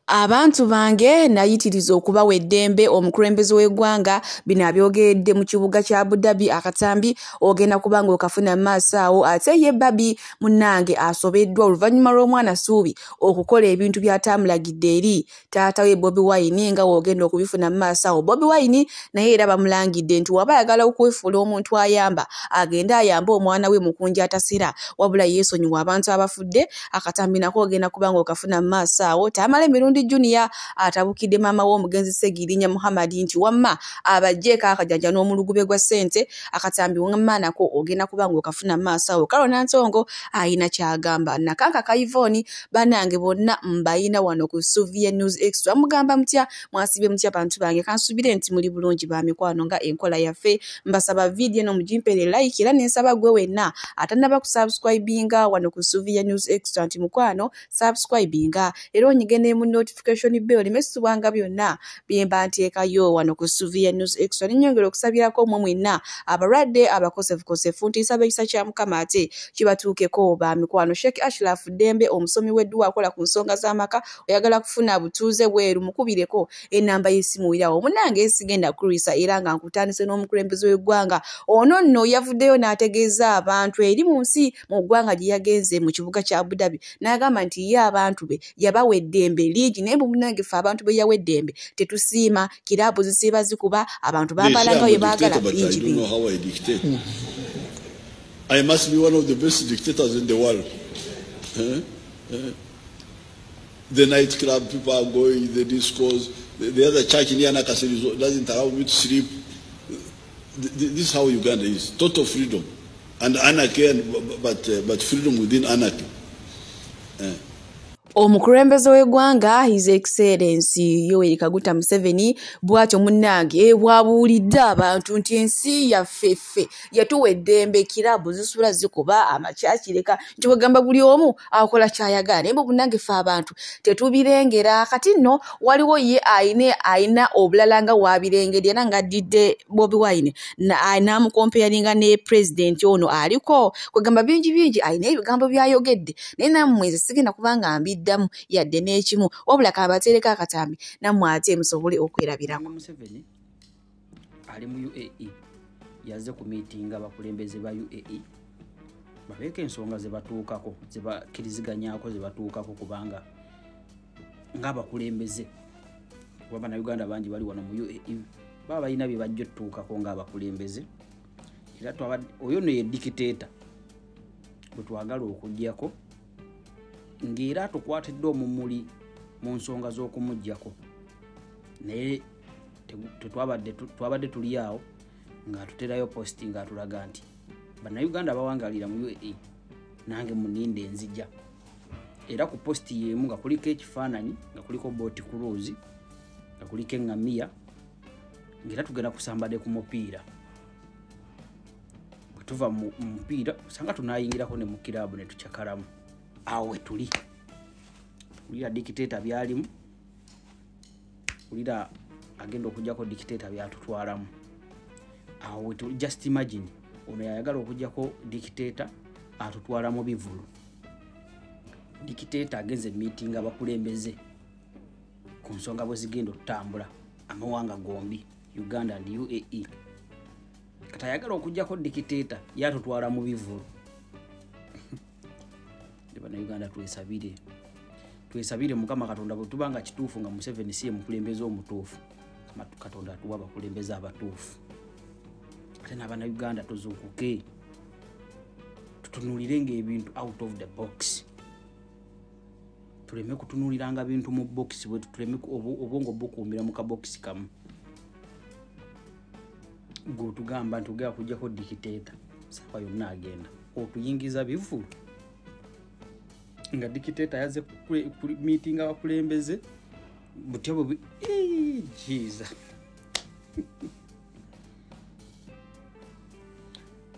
Abantu bange nayitiriza okubawa eddembe omukulembeze w'eggwanga bino abyogedde mu kibuga kya Abu Dhabi akatambi ogenda kubanga okafuna maaso awo ate ye Babi munnange asobeddwa oluvannyuma lw'omwana Suubi okukola ebintu by'atamulagidde eri taata we Bobi Wine nga wogenda okubifuna maaso awo. Bobi Wine naye era bamulangidde nti waba ayagala okwefuula omuntu ayamba agenda ayamba omwana we mukunja atasira wabula yeesonyiwa abantu abafudde akatambi nako ogenda kubanga okafuna maaso awo. Tamale Mirundi Junior atabukidde maama w'omugenzi Segirinya Muhammad nti wamma abajjeeko akajanja n'omulugube gwa ssente akatambi wamma nako ogenda kubanga okafuna maaso awo. Carol Nantongo ayina kyagamba. Nakanka Kayivoni banange bonna mbayina wano ku Suvia News Extra. Mugamba mutya mwasibye mutya bantu bange kansubire nti muli bulungi ba mikwano nga enkola yaffe. Mbasaba video no mujimpere like era nensaba gwe wenna atanaba ku subscribinga wano ku Suvia News Extra nti mukwano subscribinga era onyigene mu notification bell mesubanga byonna byemba nteekayo wano ku Suvia News Extra. Ninyongera okusabirako mu mwenna abalwadde abakosefu ntisaba ekisa kya Mukama ate kibatuukeko ba mikwano. Sheikh Ashraf Dembe omusomi w'edduwa akola ku nsonga z'amaka oyagala kufuna butuuze bweru mukubireko enamba y'essimu irawo munange sigenda kurisa era nga nkutandise n'omukulembeze w'eggwanga ono nno yavuddeyo n'ategeeza abantu eri mu nsi mu ggwanga gye yagenze mu kibuga kya Abu Dhabi n'agamba nti ye abantu be yabawa eddembe liigi naye munange ffe abantu be yawa eddembe tetusiima kiraabu zisiiba zikuba abantu bambala nga bwe baagala liigi. I must be one of the best dictators in the world. The nightclub people are going, the discos, the other church in Yanakasiri doesn't allow me to sleep. This is how Uganda is. Total freedom. And anarchy, but freedom within anarchy. Omukulembeze w'eggwanga His Excellency Yoweri Kaguta Museveni bw'atyo munnange bwabuulidde abantu nti ensi yaffeffe yatuwa eddembe kiraabu zisula zikuba amakyakireka nti wegamba buli omu akola kyayagala naye munnange ffe abantu tetubirengera. Kati nno waliwo ye ayina obulala nga waabirengera era ng'addidde Bobi Wine n'amukompeyaringa ne pulezidenti ono aliko kwegamba bingi ayina ebigambo by'ayogedde naye nammwe nze sigenda kubanga mbiddamu yadde n'ekimu wabula kabateereko akatambi nammwe ate musobole okwerabirako. Museveni ali mu UAE yazze ku miitinga abakulembeze ba UAE babeeko ensonga ze batuukako ze bakkiriziganyako ze batuukako kubanga ng'abakulembeze kuba bannayuganda bangi bali wano mu UAE baba balina bye bajja otuukako ng'abakulembeze era oyo no ye dikiteeta bwe twagala okuggyako ng'era tukwatidde omumuli mu nsonga z'okumuggyako naye twabadde tuli awo ng'atuterayo positi ng'atulaga nti bannayuganda bawangalira mu UAE nange muninde enzija era ku positi y'emu nga kuliko ekifaananyi nga kuliko boati cruise nga kuliko eŋŋamiya ng'era tugenda kusambadde ku mupiira bwe tuva mu mupiira usanga tunaayingirako ne mu kiraabu ne tukyakalamu awo we tuli ulira dikiteeta byalimu ulira agenda okujjako dikiteeta byatutwalamu awo we tuli. Just imagine ono yayagala okujjako dikiteeta atutwala mu bivulu. Dikiteeta agenze meeting abakulembeze ku nsonga bwe zigenda okutambula amawanga gombi Uganda and UAE kati ayagala okujjako dikiteeta yatutwala mu bivulu. Uganda twesabire Mukama Katonda bwe tubanga kituufu nga Museveni si ye mukulembeze omutuufu Katonda atuwa abakulembeze abatuufu ate n'Abannayuganda tuzuukuke tutunuulirenga ebintu out of the box tuleme kutunuuliranga bintu mu box bwe tuleme obwongo bukuumira mu kabokisi kamu gwe tugamba nti ogera kujjako dikiteeta saawa yonna agenda otuyingiza bivulu nga dikiteeta yazze ku meeting abakulembeze butya bwe Jesus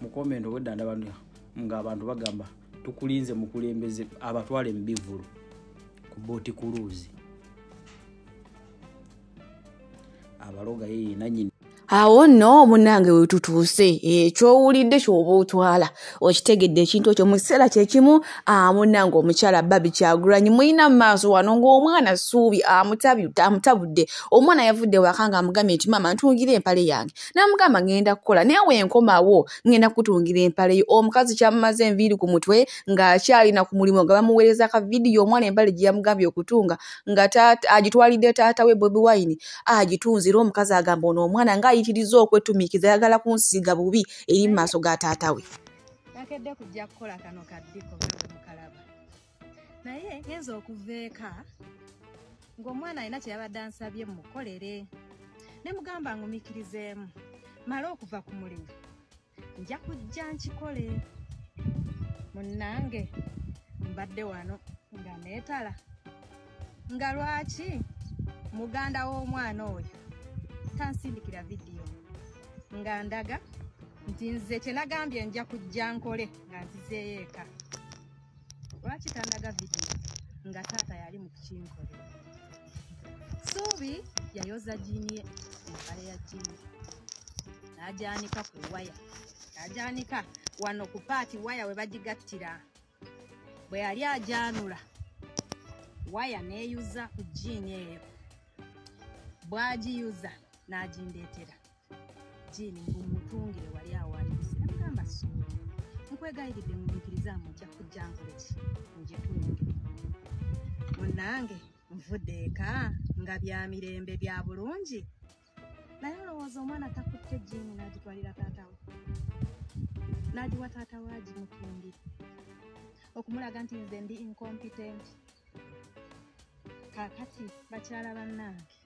mukomendo wedda ndabantu ng'abantu bagamba tukulinze mukulembeze abatwale mu bivulu ku boati cruise abaloga ye nanyini awo nno munnange wetutuuse ekyowulidde kyoba otwala okitegedde ekintu ekyo mu kiseera kyekimu munnange omukyala Baby Kyagulanyi muyina mu maaso wano ng'omwana Ssuubi amutabudde. Omwana yavudde waka ng'amugambye nti maama ntungira empale yange n'amugamba ngenda kukola naye wenkomawo ngenda kutungira empale yo. Omukazi kyamumaze enviiri ku mutwe ng'akyalina ku mulimu nga bamuweereza akavidiyo omwana empale gye yamugambye okutunga nga agitwalidde taata we Bobi Wine agitunze era omukazi agamba ono omwana nga ayitiriza okwetumiikiza ayagala kunsiiga bubi eri mu maaso ga taata we. Nakedde kujja kukola kano kaddiko mukalaba naye ngenza okuveeka ng'omwana alina kye yabadde ansabye mmukolere ne mugamba ngumikirizeemu mala okuva ku mulimu nja kujja nkikole. Munnange mbadde wano nga neetala nga lwaki muganda w'omwana oyo tansindikira vidiyo nga ndaga nti nze kye nagambye nja kujja nkole nga nzizeeyo eka. Lwaki tandaga vidiyo nga taata yali mu kukinkolera? Ssuubi yayoza jiini ye empale ya jiini n'agyanika ku waya agyanika wano ku paati waya we bagigattira. Bwe yali agyanula waya neeyuza ku jiini eyo bw'agiyuza n'agindeetera jiini ng'omutungire wali awandiise namugamba Ssuubi nkwegayiridde mumikirizamu nja kujja nkoleki ngitunge. Munnange nvudde eka nga bya mirembe bya bulungi naye olowooza omwana takutte jiini n'agitwalira taata we n'agiwa taata we agimutungire okumulaga nti nze ndi incompetent. Kaakati bakyala bannange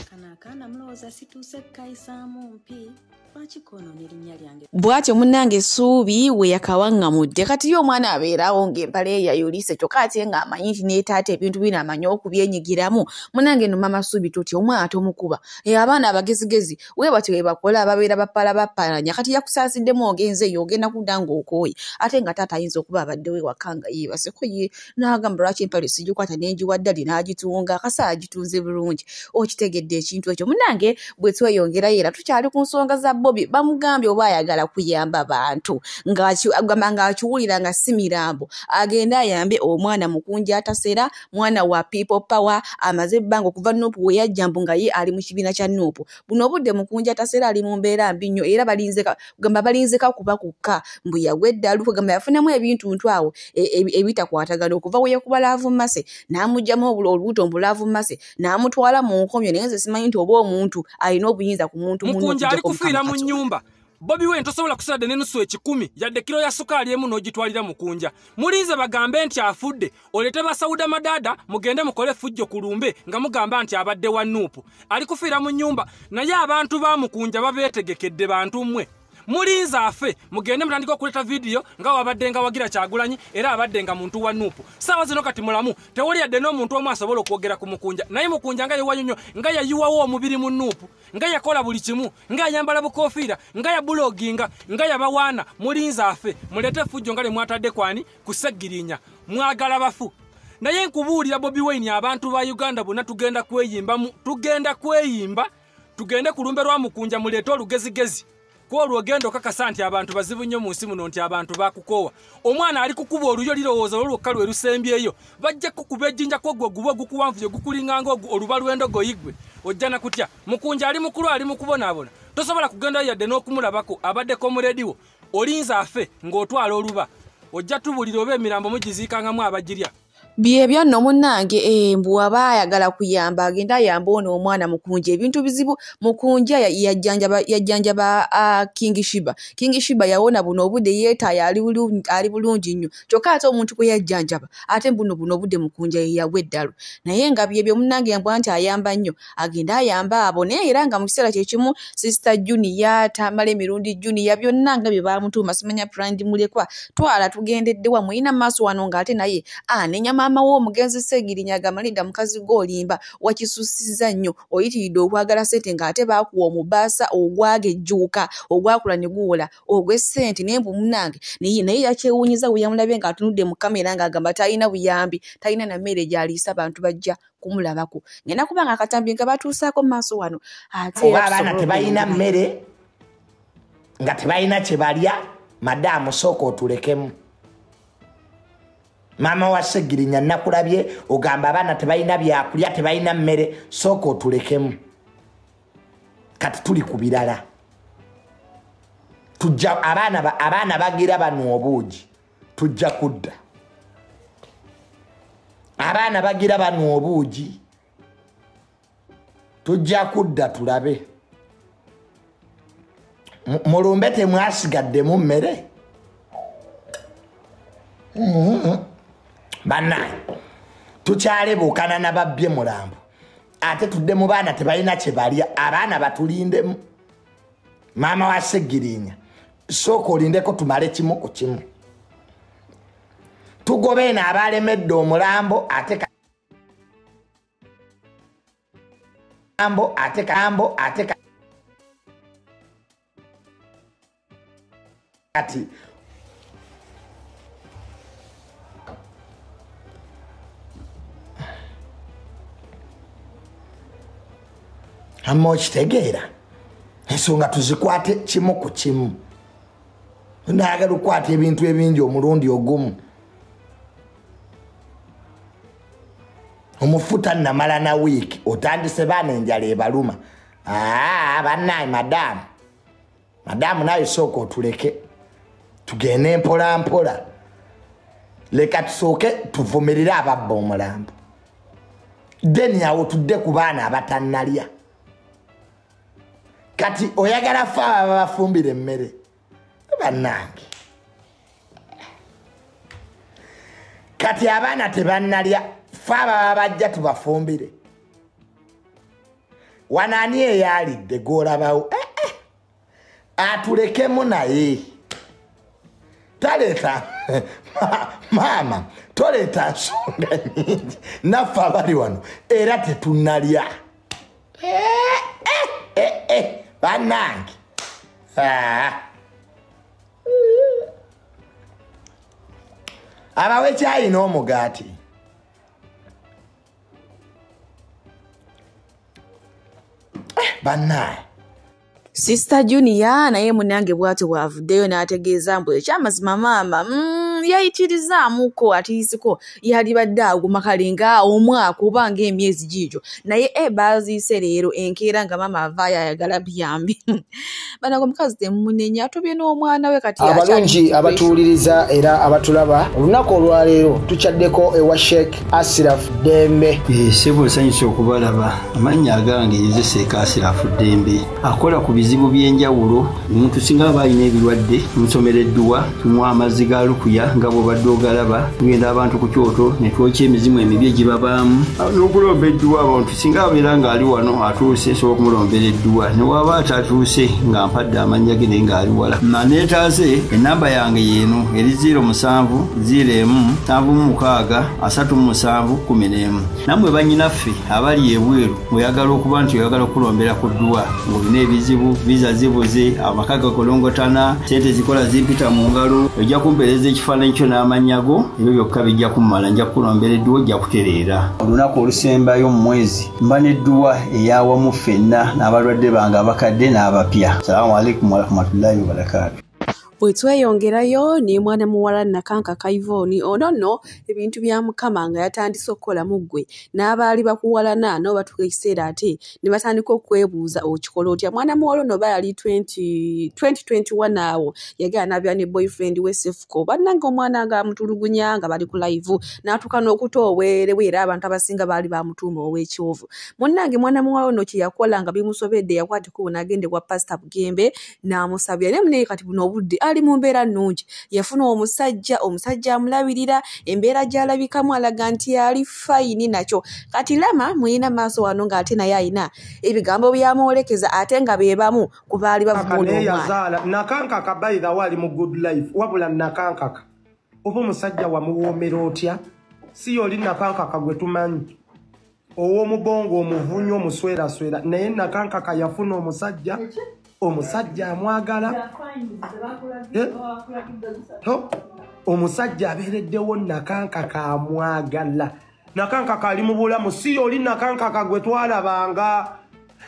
kano akaana mulowooza situuse kukayisaamu mpi lwaki konoona erinnya lyange? Bw'atyo munnange Ssuubi we yakawaŋŋamudde kati ye omwana abeerawo ng'empale ye yayulise kyokka ate ng'amanyi nti ne taata ebintu bino amanyi okubyenyigiramu. Munnange no mama Ssuubi tuti omwana tomukuba abaana abagezigezi we batyo we bakola ababeera bapalanya kati yakusaasiddemu ogenze eyo ogenda kudda ng'okooye ate nga taata ayinza okuba abaddewo ewaka nga yeebaseko ye n'agamba lwaki empale sigikwata n'enjiwa ddali n'agitunga akasa agitunze bulungi. Okitegedde ekintu ekyo munnange bwe tweyongerayo era tukyali ku nsonga za Bobi bamugambye oba ayagala kuyamba abantu ng'akiwulira nga si mirambo agenda ayambe omwana mukunja atasera mwana wa People Power amaze ebbanga okuva Nuupu we yajja mbu nga ye ali mu kibiina kya Nuupu. Buno obudde mukunja atasera ali mu mbeera mbi nnyo era balinzeka kuba kukka mbu yagwa eddalu kugamba yafunamu ebintu awo ebitakwatagana okuva we yakuba Laavu Mase n'amugyamu olubuto mbu Laavu Mase n'amutwala mu nkomyo naye nze simanyi nti oba omuntu alina obuyinza ku muntu mukunja ali kufiira mu nnyumba. Bobi Wine tosobola kusadde n'enusu ekikumi yadde kiro ya sukaali emu n'ogitwalira mukunja. Mulinze bagambe nti afudde olete basawuda madada mugende mukole fujjo ku lumbe nga mugamba nti abadde wa Nuupu. Ali kufiira mu nnyumba naye abantu ba mukunja babeetegekedde bantu mmwe. Mulinze afe mugende mutandika okuleta vidiyo nga wabadde nga wagira Kyagulanyi era abadde nga muntu wa Nuupu. Saawa zino kati mulamu tewali yadde n'omuntu omu asobola okwogera ku mukunja naye mukunja nga yewanyonyo nga yayiwawo omubiri mu Nuupu nga yakola buli kimu nga yayambala bukofiira nga yabuloginga nga yabawaana. Mulinze afe mulete fujjo nga mwatadde kwani kuseggirinya mwagala bafu. Naye nkubuulira Bobi Wine abantu ba Uganda bonna tugenda kweyimba tugende ku lumbe lwa mukunja mulete olugezigezi kwolwo ogenda okakasa nti abantu bazibu nnyo mu nsi muno nti abantu bakukoowa. Omwana ali kukuba oluyo lirowooza olwokka lwe lusembyeyo bajja kukuba ejjinja kwogwo guba ogukuwanvuyo gukulinganga oluba lw'endogoyigwe ojja na kutya. Mukunja ali mukulu ali mu kubonaabona tosobola kugendayo yadde n'okumulabako abaddeko mu rediyo. Olinza afe ng'otwala oluba ojja tubulira oba emirambo mugiziikangamu abagirya. Byebyo nno munnange mbu aba ayagala kuyamba agenda ayamba ono omwana mukunja ebintu bizibu. Mukunja yajjanjaba King Shiba yawona buno obudde yeetaayo ali bulungi nnyo kyokka ate omuntu kwe yajjanjaba ate buno obudde mukunja yagwa eddalu. Naye nga byebyo munnange mbwa nti ayamba nnyo agenda ayamba abo naye era nga mu kiseera kyekimu Sister Junior Tamale emirundi Junior byonna nga bye bamutuuma simanya Pride mulekwa twala tugendeddewa muyina maaso wano ng'ate naye anenya maama w'omugenzi Segirinya agamba Linda mukazi gw'olimba wakisusiza nnyo oyitiridde okwagala ssente ng'ate baakuwa omubaasa ogwagejjuuka ogwakula ne guwola ogw'essente n'embu munnange naye yakyewuunyiza we yamulabye ng'atunudde mu kamera ng'agamba talina buyambi talina na mmere gy'aliisa abantu bajja kumulabako ngenda kubanga akatambi nga batuusaako mu maaso wano ate abaana tebalina mmere nga tebalina kye balya madaamu sooka otulekemu maama wa Segirinya nakulabye ogamba abaana tebalina byakulya tebalina mmere sooka otulekemu kati tuli ku birala tujja abaana bagira bano obuugi tujja kudda abaana bagira bano obuugi tujja kudda tulabe mulumbe temwasigaddemu mmere bannaye tukyalebuukana nababbye mulambo ate tudde mu baana tebalina kye balya abaana batulindemu maama wa Segirinya sooka olindeko tumale kimu ku kimu tugobe eno abalemedde omulambo ate kati amma okitegeera ensonga tuzikwate kimu ku kimu naagala okukwata ebintu ebingi omulundi ogumu omufuta namala na wiiki otandise baana enjala ebaluma bannaye madamu naye sooka otuleke tugende mpola mpola leka tusooke tuvumirire ababba omulambo deni awo tudde ku baana abatannalya kati oyagala fe ababafumbira emmere bannange kati abaana tebannalya fe ababa bajja tubafumbire wanaani eyalidde gwolabawo atulekemu naye taleeta maama toleeta nsonga nyingi naffe abali wano era tetunnalya bannange abawe kyayi n'omugaati bannaye Sister Junior naye munange bwate bwavuddeyo n'ategeeza mbu ekyamazima maama yayitirizaamuko atiisiko yalibadde aguma kalinga omwaka oba ng'emyezi giigyo naye baaziise leero enkeera nga maama avaayo ayagala buyambi banago omukazi temumunenya atobye n'omwana we kati abalungi abatuwuliriza era abatulaba olunaku olwaleero tukyaddeko ewa Sheikh Ashraf Dembe sebo nsanyusa okubalaba amannya agange nze Sheikh Ashraf Dembe akola ku bizibu byenjawulo omuntu singa balina ebirwadde musomereddwa tunywa amazzi ga lukuya nga bw'obadde ogalaba tugenda abantu ku kyoto ne twokya emizimu emibi egibabaamu n'okulomba edduwa abantu singa abeera ng'ali wano atuuse sobola okumulombera edduwa ne waba atatuuse nga mpadde amannya ge naye ng'ali wala naneetaase ennamba yange yeeno eri 0707363711 nammwe bannyinaffe abali ebweru oyagala okuba nti oyagala okulombera ku dduwa ng'olina ebizibu viza zibuze amaka gakolongotana sente zikola zimpita mu ngalo ojja kumpeereza ekifaananyi kyo n'amanyago ebyo byokka bijja kummala nja kukulombera edduwa ojja kutereera olunaku olusembayo mu mwezi mba n'edduwa eyawamu ffenna n'abalwadde bange abakadde n'abapya. Salaamu alaikum warahmatullahi wabarakatuh. bwe tweyongerayo ne mwana muwala Nakanka Kaivoni ono nno ebintu bya Mukama nga yatandise okukola mu ggwe n'abaali bakuwalana nabo batuuka ekiseera ate ne batandika okwebuuza okikola otya. Mwana muwala ono baali 2021 awo yagera n'abyala ne boyfriend we Sefuko bannanga omwana nga amutulugunya nga bali ku live n'atuuka n'okutooweere era abantu abasinga baali bamutuuma ow'ekyovu. Munnange mwana muwala ono kye yakola nga bimusobedde yakwateko n'agende kwa Pastor Bugembe n'amusabira ne munaye kati buno obudde ali mu mbeera nnungi yafuna omusajja amulabirira embeera gy'alabikamu alaga nti ali fayini nakyo kati lama muyina maaso wano ng'ate naye ayina ebigambo byamwolekeza ate nga beebamu ku baali bavubuula omwana. Nakankaka bayira wali mu good life wabula Nakankaka oba omusajja wamuwoomera otya si yoli nakankaka gwe tumanyi ow'omugongo omuvunyo omuswera naye nakankaka yafuna omusajja amwagala omusajja abeereddewo nakankaka amwagala nakankaka ali mu bulamu si yoli nakankaka gwe twalabanga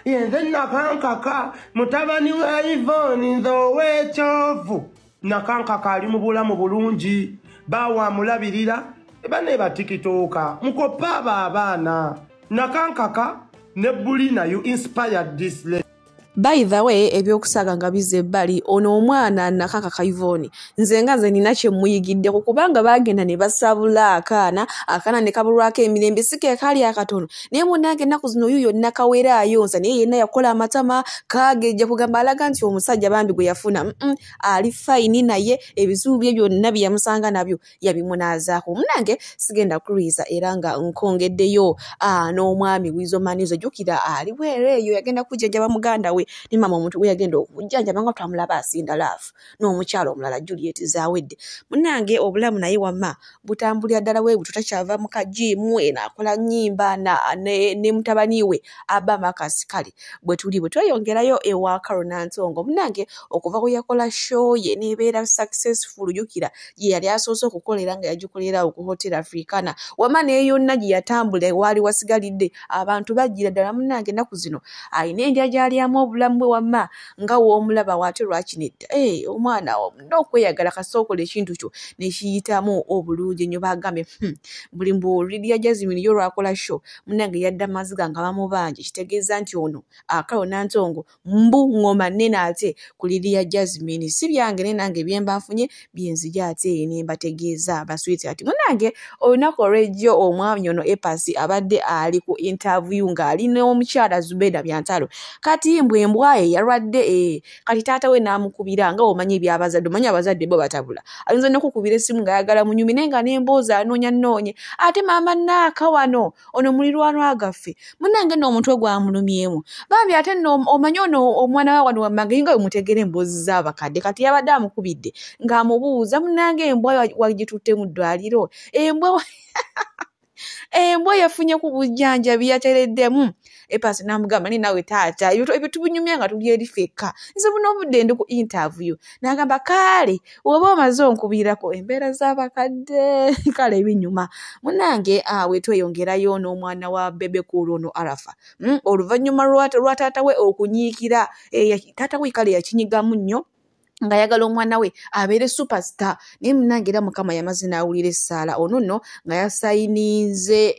yenze nakankaka mutabani wa Yvonne nze ow'ekyovu nakankaka ali mu bulamu bulungi bawamulabirira eba tikitoka mukopa abaana nakankaka ne Bulina you inspired this lady. By the way, ebyokusaga nga bize bali ono omwana nakankaka Yvonne nze nga nze nina kye muyigidde kubanga bagenda ne basabula akaana ne kabulwako emirembe sike kali akatono naye munange ennaku zino yuyo nakawera ayonsa naye yenna yakola amatama kagejja kugamba alaga nti omusajja bambi gwe yafuna ali fine naye ebizibu bye byonna byamusanga nabyo yabimunaazaako munange sigenda kuriza era nga nkongeddeyo n'omwami Wizo Manizo jukira ali bwereeyo yagenda kujjajjaba muganda we ni mama omuntu we yagenda okujjanja nga twamulaba asinda laafu n'omukyalo omulala Juliet Zawedde munange obulamu naye wamma butambulira ddala we bututakyava mu kajimu akola nnyimba ne mutabani we aba makasikali bwe tweyongerayo ewa Carol Ntongo munange okuva ku yakola show ye nebeera successful jukira ye yali asoose okukolera nga yagikolera ku Hotel Africana wamma naye yonna gye yatambula wali wasigalidde abantu bajjira ddala munange ennaku zino ayina endya gy'alyamu obulamu bwe wamma nga w'omulaba waate lwakinedda omwana n'okweyagala kasookola ekintu kyo ne kiyitamu obulungi ennyo bagambye buli mbu Lydia Jasmine yo lwakola show munange yadda maziga nga bamubanje kitegeeza nti ono Carol Ntongo mbu ngoma nnene ate ku Lydia Jasmine si byange ne nange byemba nfunye byenzija ate ne mbategeeza abaswiti ati munange olunaku olw'ejjo omwami ono Epasi abadde ali ku interview ng'ali n'omukyala Zubeda Byantalo kati embwaye yalwadde kati taata we n'amukubira nga omanyi ebyabazadde omanyi abazadde bo batabula ayinza n'okukubira essimu ng'ayagala munyumi naye nga n'emboozi anoonye ate maama naaka wano ono mulirwanwa gaffe munange n'omuntu ogwamulumyemu bambi ate omanyi ono omwana wa wano wammange nga wemutegera emboozi z'abakadde kati yabadde amukubidde ng'amubuuza munange embwa wagitutte mu ddwaliro embwa yafunye ku bujjanjabi yatereddemu Epasi n'amugamba ni nawe taata ebyo tubinyumya nga tuli eri ffekka nze buno obudde ndi ku interview n'agamba kale oba omaze onkubirako embeera z'abakadde kale ebinyuma munange we tweyongerayo n'omwana wa Bebe Cool ono Arafa oluvannyuma lwa taata we okunyiikira taata we kale yakinyigamu nnyo nga yagala omwana we abeere superstar naye munange era Mukama yamaze n'awulira essaala ono nno nga yasayinize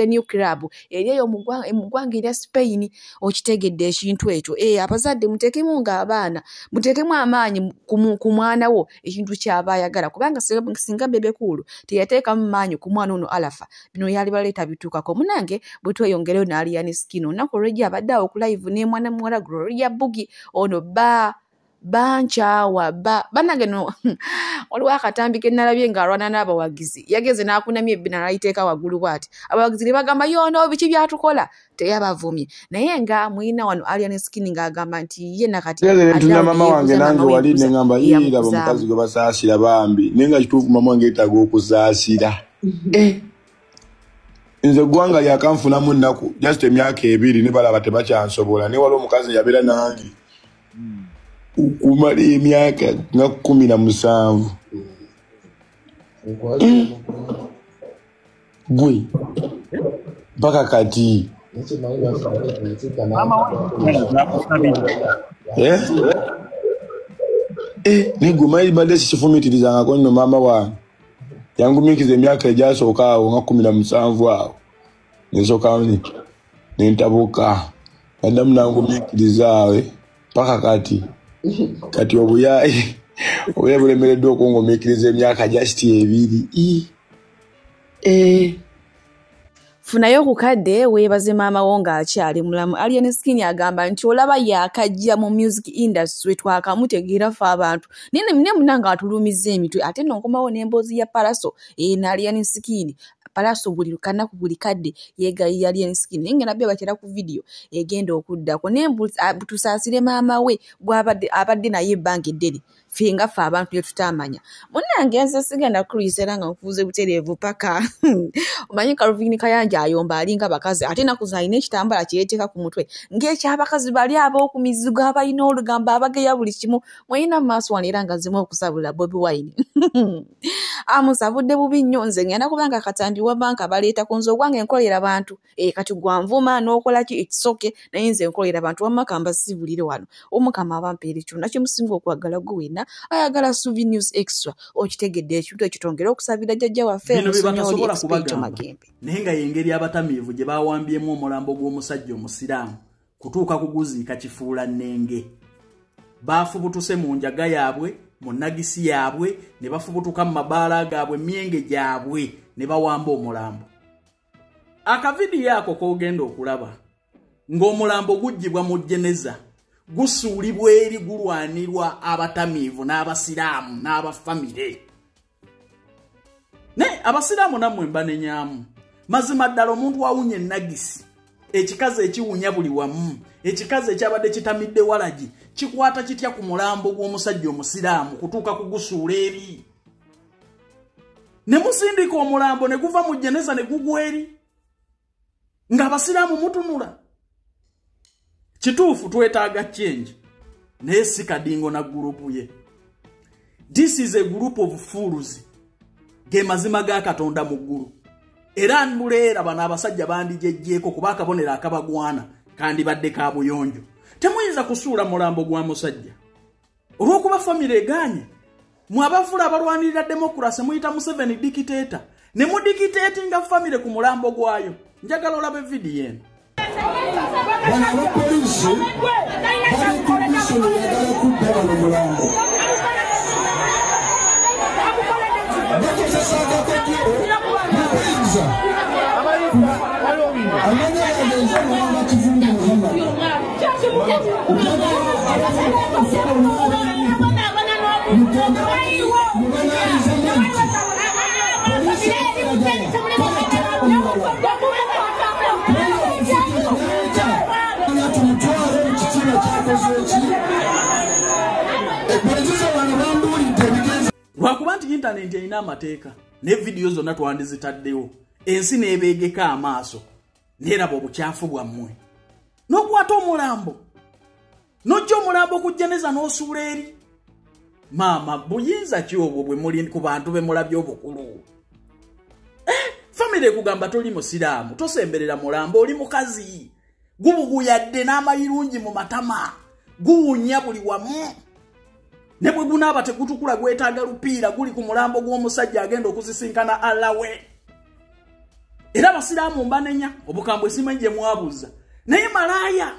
new club eri eyo mu ggwanga erya Spain okitegedde ekintu ekyo abazadde muteekemu ng'abaana muteekemu amaanyi ku mwana wo ekintu ky'aba ayagala kubanga singa Bebe Cool teyateekamu maanyi ku mwana ono Arafa bino yali baleeta bituukako munange bwe tweyongereyo n'Alian Skin olunaku olw'ejjo abadde awo ku live ne mwana muwala Gloria Bugi ono banchawa banange no waliwo akatambi ke nalabye ng'alwana n'abawagizi yageze n'akunamya ebbina n'aliteeka waggulu bw'ati abawagizi ne bagamba yono biki byatukola teyabavumye naye nga mwina wano Alian Skin ng'agamba nti ye nakati tuna mama wange nange wali ne ngamba yira bamukazi gwe basaasira bambi naye nga kituufu mama wange yetaaga okusaasira nze gwanga lyakanfunamu nnaku just emyaka 2 ne balaba tebakyansobola naye waliwo omukazi yabeera nange kumala emyaka nga 17 gwe mpaka kati negwe manyi badde sikifumiitirizangako nno maama wange yangumiikiza emyaka egyasooka awo nga 17 awo nesooka nentabuka addamu nangumiikiriza awe mpaka kati obuyayi bulemereddwa okungumiikiriza emyaka just 2 funayo okukadde weebaze maama wo ng'akyali mulamu Alian Skin agamba nti olaba yakajja mu music industry twakamutegeera ffe abantu naye munange atulumiza emitwe ate nno nkomawo n'emboozi ya Palaso na Alian Skin Palaso buli kanaku buli kadde yeegayirira Alian Skin naye nga nabyo batera ku video egenda okuddako naye tusaasire maama we abadde naye ebbanga eddene finga fa abantu tutamanya munange nze sigenda kulisera nga nkuze buterevu paka omanyi Calvin Kayanja ayomba alinga bakazi ate nakuzaine ekitambala kireteka ku mutwe ng'ekya abakazi bali abo ku mizigo abayina olugamba abageya buli kimu mwina maaso waniranga zimu okusabula Bobi Wine amusabudde bubi nnyo nze ngenda kubanga katambi wa banka baleeta ku nzo gwange nkolera abantu kati gwanvuma n'okola ki ekisoke naye nze nkolera abantu wamakamba sibulire wano omukama abampeere kyonna kimusinga okwagala gwena ayagala Suvi News Extra okitegedde ekintu ekitongera okusabira jjajja waffe musonyi expect magembe naye nga yengeri abatamiivu gye bawambyemu omulambo gw'omusajja omusiraamu kutuuka kuguziika kifuula nnenge baafubutuse mu njaga yaabwe mu nagisi yaabwe ne bafubutuka mu mabaala gaabwe myenge gyabwe ne bawamba omulambo akavidiyo ako k'ogenda okulaba ng'omulambo gujjibwa mu jeneza gusuulibwa eri gulwanirwa abatamiivu n'abasiraamu n'abafamire ne abasiraamu nammwe mbanenyaamu mazima ddala omuntu awunya ennagisi ekikazi ekiwunya buli wamu ekikazi ekyabadde kitamidde walagi kikwata kitya ku mulambo gw'omusajja omusiraamu kutuuka kugusuula eri ne musindika omulambo ne guva mu jeneza ne gugwa eri ng'abasiraamu mutunula kituufu twetaaga change naye si Kadingo na gurupu ye. This is a group of fools ge mazima ga Katonda mu ggulu era nmuleera bano abasajja bandijejjeeko kuba akabonera akabagwana kandi badde ka buyonjo temuyinza kusuula mulambo gwa musajja olw'okuba famire eganye mwabafula abalwanirira demokrasi muyita Museveni dictator ne mu dictatinga famire ku mulambo gwayo njagala olabe video eno bana abapoliisi bali ku misolo yagala kudda bano mulambo bakozesa akakajjo mubuyinza amanya yagenza muwanga kivunda Muhammad lwakuba nti internet erina amateeka ne video zonna twandizitaddewo ensi n'ebeegeka amaaso neeraba obukyafu bwammwe n'okwata omulambo n'ojja omulambo ku jeneza n'osuula eri maama buyinza ki obwo bwe muli ku bantu be mulabye obukulu famire kugamba toli musiraamu tosemberera mulambo oli mukazi gubuguyadde n'amayirungi mu matama guwunya buli wamu ne bwe gunaaba tegutukula gwetaaga lupiira guli ku mulambo gw'omusajja agenda okuzisinkana Allah we era abasiraamu mbanenya obukambwe simanyi gye mwabuuza naye malaaya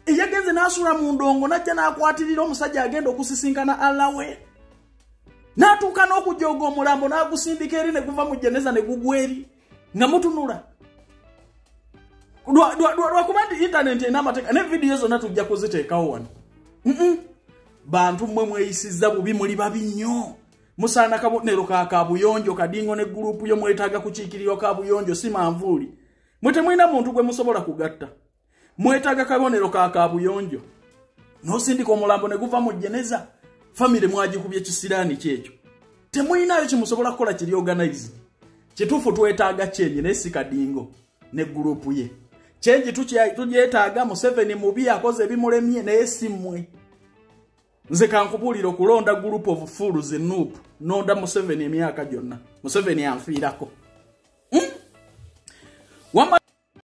eyagenze n'asuula mu ndongo najja n'akwatirira omusajja agenda okusisinkana Allah we n'atuuka n'okujooga omulambo n'agusindika eri ne guva mu jeneza ne gugwa eri nga mutunula lwakuba nti internet erina amateeka ne vidiyo zonna tujja kuziteekawo wano bantu mmwe mweyisizza bubi muli babi nnyo musaana kabonero ka Kabuyonjo Kadingo ne gurupu yo mwetaaga kukiikiriro Kabuyonjo si manvuuli mwe temwina muntu gwe musobola kugatta mwetaaga kabonero ka Kabuyonjo n'osindika omulambo ne guva mu jeneza famire mwagikubye kisiraani kyekyo temwinayo kimusobola kukola kiri organize kituufu twetaaga change ne si Kadingo ne gurupu ye change tugyetaaga Museveni mubi akoze ebimulemye naye si mmwe nze kankubuulira okulonda group of fools noob nonda Museveni emyaka gyonna Museveni anfiirako